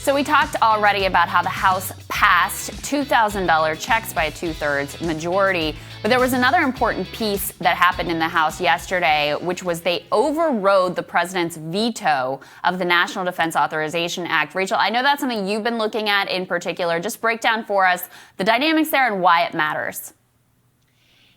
So we talked already about how the House passed $2,000 checks by a two-thirds majority. But there was another important piece that happened in the House yesterday, which was they overrode the president's veto of the National Defense Authorization Act. Rachel, I know that's something you've been looking at in particular. Just break down for us the dynamics there and why it matters.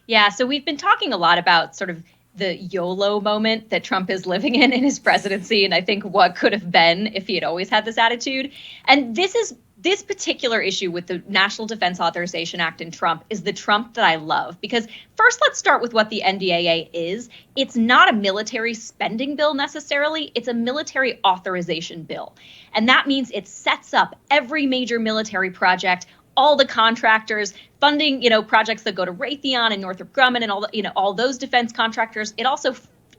Yeah, so we've been talking a lot about sort of the YOLO moment that Trump is living in his presidency, and I think what could have been if he had always had this attitude. And this particular issue with the National Defense Authorization Act and Trump is the Trump that I love. Because first, let's start with what the NDAA is. It's not a military spending bill necessarily. It's a military authorization bill. And that means it sets up every major military project, all the contractors, funding, projects that go to Raytheon and Northrop Grumman and all those defense contractors. It also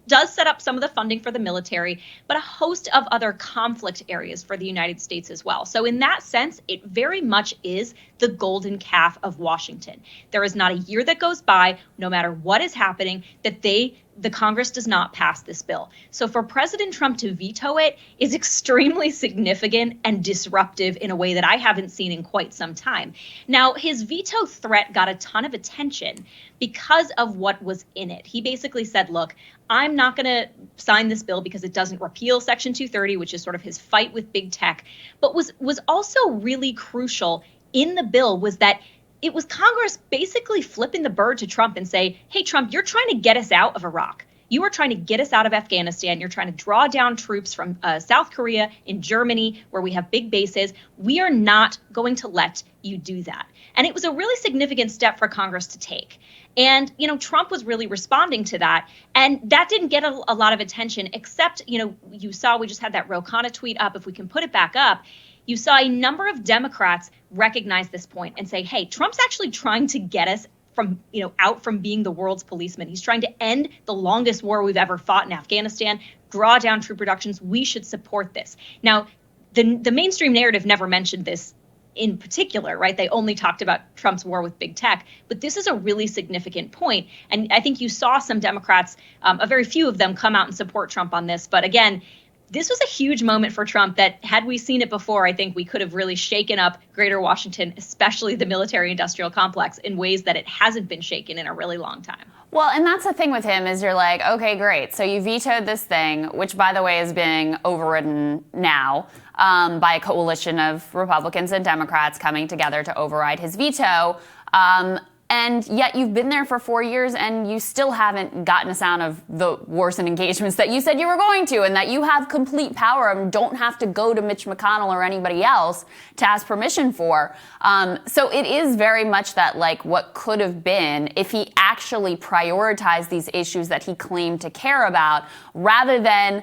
does set up some of the funding for the military, but a host of other conflict areas for the United States as well. So in that sense, it very much is the golden calf of Washington. There is not a year that goes by, no matter what is happening, that the Congress does not pass this bill. So for President Trump to veto it is extremely significant and disruptive in a way that I haven't seen in quite some time. Now, his veto threat got a ton of attention because of what was in it. He basically said, look, I'm not going to sign this bill because it doesn't repeal Section 230, which is sort of his fight with big tech, but was also really crucial in the bill was that it was Congress basically flipping the bird to Trump and say, hey, Trump, you're trying to get us out of Iraq. You are trying to get us out of Afghanistan. You're trying to draw down troops from South Korea and Germany, where we have big bases. We are not going to let you do that. And it was a really significant step for Congress to take. And, Trump was really responding to that. And that didn't get a lot of attention, except, you saw we just had that Ro Khanna tweet up. If we can put it back up, you saw a number of Democrats recognize this point and say, hey, Trump's actually trying to get us from, out from being the world's policeman. He's trying to end the longest war we've ever fought in Afghanistan, draw down troop reductions. We should support this. Now, the mainstream narrative never mentioned this in particular, right? They only talked about Trump's war with big tech. But this is a really significant point. And I think you saw some Democrats, a very few of them, come out and support Trump on this. But again, this was a huge moment for Trump that, had we seen it before, I think we could have really shaken up Greater Washington, especially the military-industrial complex, in ways that it hasn't been shaken in a really long time. Well, and that's the thing with him is you're like, okay, great. So you vetoed this thing, which, by the way, is being overridden now by a coalition of Republicans and Democrats coming together to override his veto. And yet you've been there for 4 years and you still haven't gotten us out of the wars and engagements that you said you were going to, and that you have complete power and don't have to go to Mitch McConnell or anybody else to ask permission for. So it is very much that, like, what could have been if he actually prioritized these issues that he claimed to care about, rather than,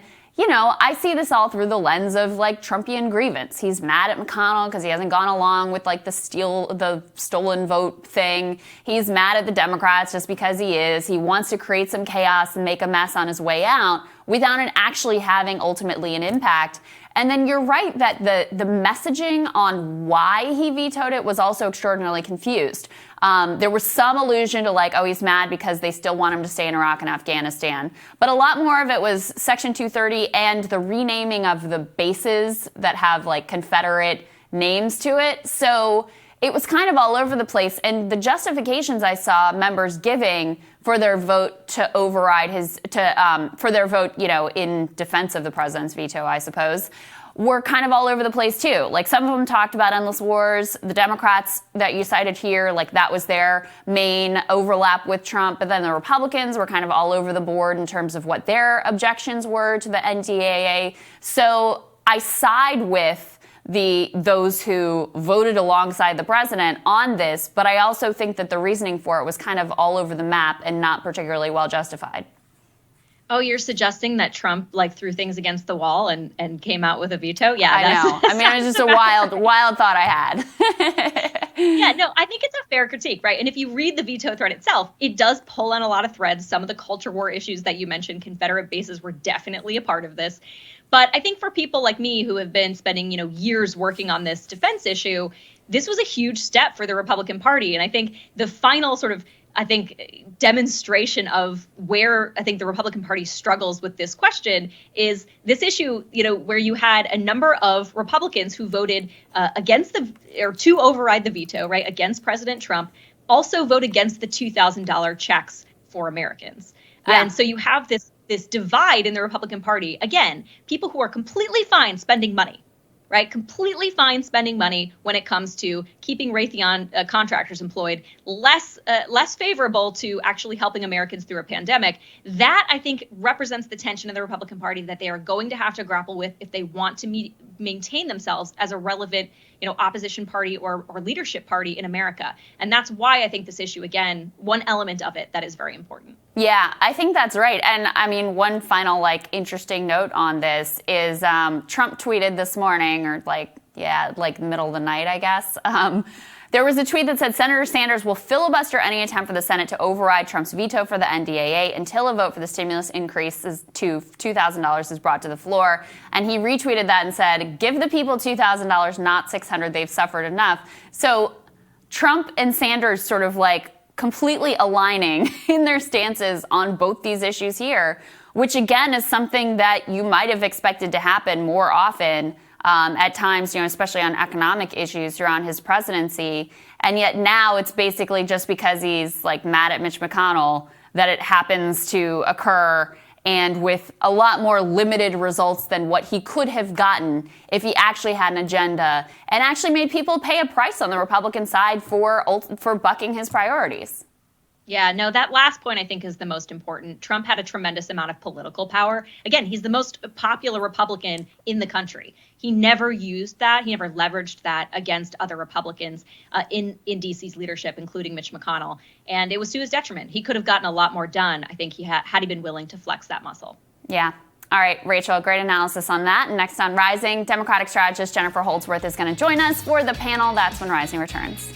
I see this all through the lens of, like, Trumpian grievance. He's mad at McConnell because he hasn't gone along with, like, the stolen vote thing. He's mad at the Democrats just because he is. He wants to create some chaos and make a mess on his way out without it actually having ultimately an impact. And then you're right that the messaging on why he vetoed it was also extraordinarily confused. There was some allusion to, like, oh, he's mad because they still want him to stay in Iraq and Afghanistan. But a lot more of it was Section 230 and the renaming of the bases that have, like, Confederate names to it. So it was kind of all over the place. And the justifications I saw members giving for their vote to override for their vote, in defense of the president's veto, I suppose, were kind of all over the place too. Like, some of them talked about endless wars. The Democrats that you cited here, like, that was their main overlap with Trump. But then the Republicans were kind of all over the board in terms of what their objections were to the NDAA. So I side with those who voted alongside the president on this, but I also think that the reasoning for it was kind of all over the map and not particularly well justified. Oh, you're suggesting that Trump, like, threw things against the wall and came out with a veto? Yeah, I know. I mean, it was just a wild thought I had. Yeah, no, I think it's a fair critique, right? And if you read the veto thread itself, it does pull on a lot of threads. Some of the culture war issues that you mentioned, Confederate bases, were definitely a part of this. But I think for people like me who have been spending, years working on this defense issue, this was a huge step for the Republican Party. And I think the final sort of I think, demonstration of where I think the Republican Party struggles with this question is this issue, where you had a number of Republicans who voted to override the veto, right, against President Trump, also vote against the $2,000 checks for Americans. Yeah. And so you have this divide in the Republican Party. Again, people who are completely fine spending money, right? Completely fine spending money when it comes to keeping Raytheon contractors employed, less favorable to actually helping Americans through a pandemic. That, I think, represents the tension in the Republican Party that they are going to have to grapple with if they want to maintain themselves as a relevant, opposition party or leadership party in America. And that's why I think this issue, again, one element of it that is very important. Yeah, I think that's right. And I mean, one final interesting note on this is Trump tweeted this morning, or middle of the night, I guess. There was a tweet that said Senator Sanders will filibuster any attempt for the Senate to override Trump's veto for the NDAA until a vote for the stimulus increase to $2,000 is brought to the floor. And he retweeted that and said, give the people $2,000, not $600. They've suffered enough. So Trump and Sanders sort of completely aligning in their stances on both these issues here, which again is something that you might have expected to happen more often at times, especially on economic issues throughout his presidency. And yet now it's basically just because he's mad at Mitch McConnell that it happens to occur, and with a lot more limited results than what he could have gotten if he actually had an agenda and actually made people pay a price on the Republican side for bucking his priorities. Yeah, no, that last point I think is the most important. Trump had a tremendous amount of political power. Again, he's the most popular Republican in the country. He never used that. He never leveraged that against other Republicans in D.C.'s leadership, including Mitch McConnell. And it was to his detriment. He could have gotten a lot more done, I think, had he been willing to flex that muscle. Yeah. All right, Rachel, great analysis on that. Next on Rising, Democratic strategist Jennifer Holdsworth is going to join us for the panel. That's when Rising returns.